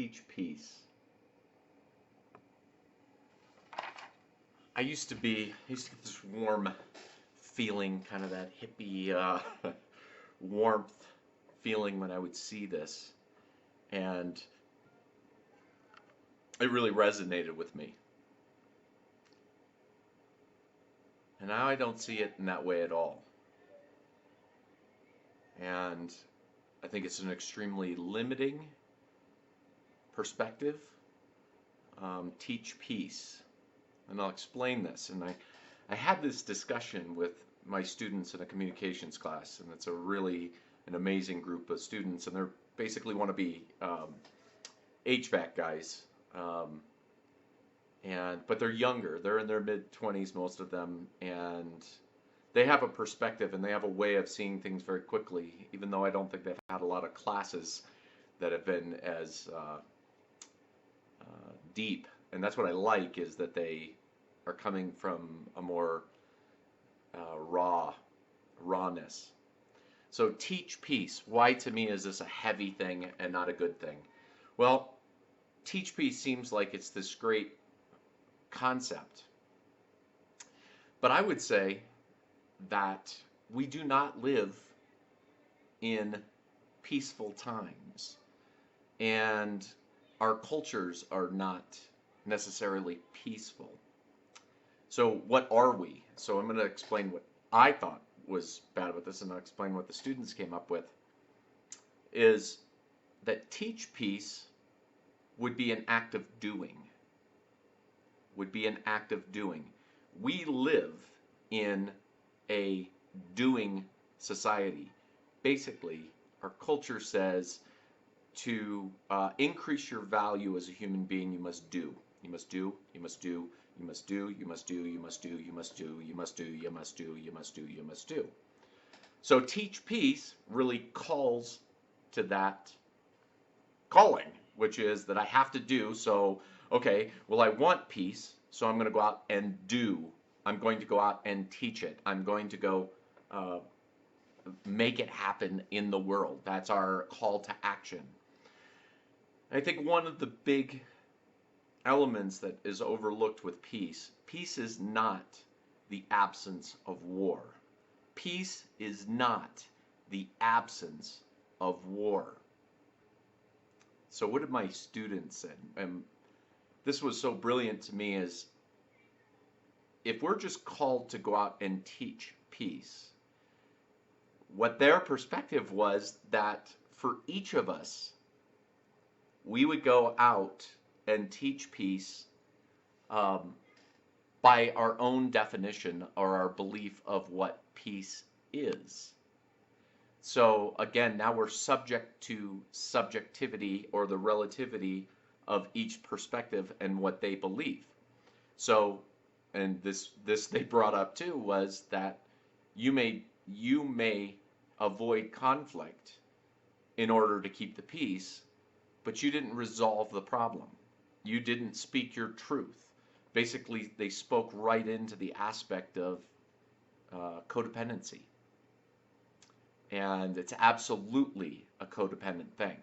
teach peace. I used to get this warm feeling, kind of that hippie warmth feeling when I would see this, and it really resonated with me. And now I don't see it in that way at all. And I think it's an extremely limiting perspective. Teach peace. And I'll explain this. And I had this discussion with my students in a communications class, and it's an amazing group of students, and they're basically want to be HVAC guys, but they're younger. They're in their mid 20s, most of them, and they have a perspective and they have a way of seeing things very quickly. Even though I don't think they've had a lot of classes that have been as deep, and that's what I like, is that they are coming from a more rawness. So teach peace. Why to me is this a heavy thing and not a good thing? Well, teach peace seems like it's this great concept. But I would say that we do not live in peaceful times. And our cultures are not necessarily peaceful. So what are we? So I'm going to explain what I thought was bad with this, and I'll explain what the students came up with. Is that teach peace would be an act of doing. Would be an act of doing. We live in a doing society. Basically, our culture says to increase your value as a human being, you must do. You must do, you must do, you must do, you must do, you must do, you must do, you must do, you must do, you must do, you must do. So teach peace really calls to that calling, which is that I have to do. So, okay, well, I want peace, so I'm going to go out and do. I'm going to go out and teach it. I'm going to go make it happen in the world. That's our call to action. I think one of the big elements that is overlooked with peace, peace is not the absence of war. Peace is not the absence of war. So what did my students say? And this was so brilliant to me, is if we're just called to go out and teach peace, what their perspective was that for each of us, we would go out and teach peace by our own definition or our belief of what peace is. So again, now we're subject to subjectivity or the relativity of each perspective and what they believe. So, and this they brought up too, was that you may avoid conflict in order to keep the peace, but you didn't resolve the problem. You didn't speak your truth. Basically, they spoke right into the aspect of codependency. And it's absolutely a codependent thing.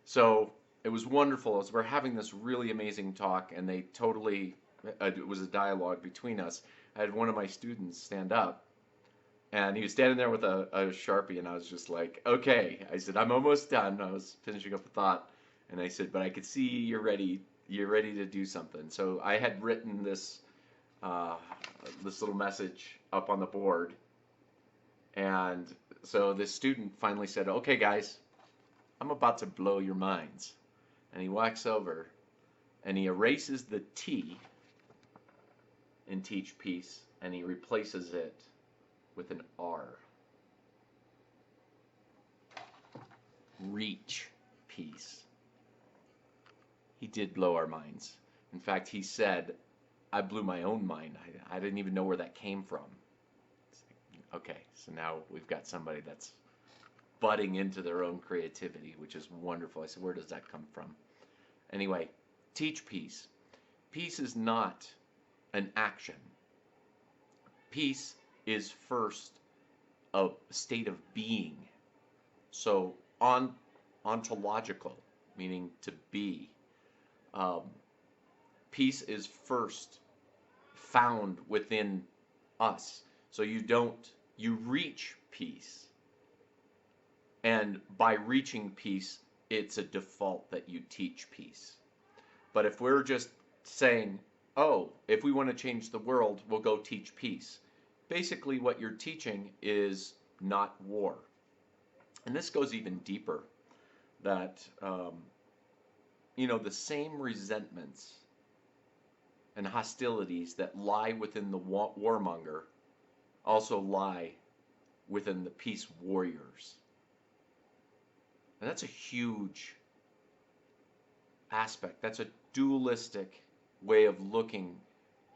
So it was wonderful as we're having this really amazing talk, and they totally, it was a dialogue between us. I had one of my students stand up, and he was standing there with a Sharpie, and I was just like, okay. I said, I'm almost done. I was finishing up a thought, and I said, but I could see you're ready to do something. So I had written this little message up on the board, and so this student finally said, okay guys, I'm about to blow your minds. And he walks over and he erases the T in teach peace and he replaces it with an R. Reach peace. He did blow our minds. In fact, he said, I blew my own mind. I didn't even know where that came from. Okay, so now we've got somebody that's butting into their own creativity, which is wonderful. I said, where does that come from? Anyway, teach peace. Peace is not an action. Peace is first a state of being. So ontological. meaning to be. Um, Peace is first found within us. So you reach peace. And by reaching peace, it's a default that you teach peace. But if we're just saying, oh, if we want to change the world, we'll go teach peace. Basically, what you're teaching is not war. And this goes even deeper that, the same resentments and hostilities that lie within the warmonger also lie within the peace warriors. And that's a huge aspect. That's a dualistic way of looking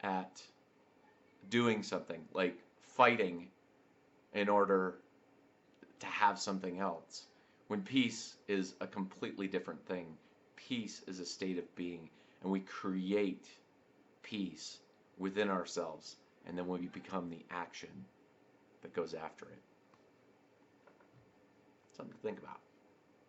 at doing something, like fighting in order to have something else. When peace is a completely different thing. Peace is a state of being, and we create peace within ourselves, and then we become the action that goes after it. Something to think about.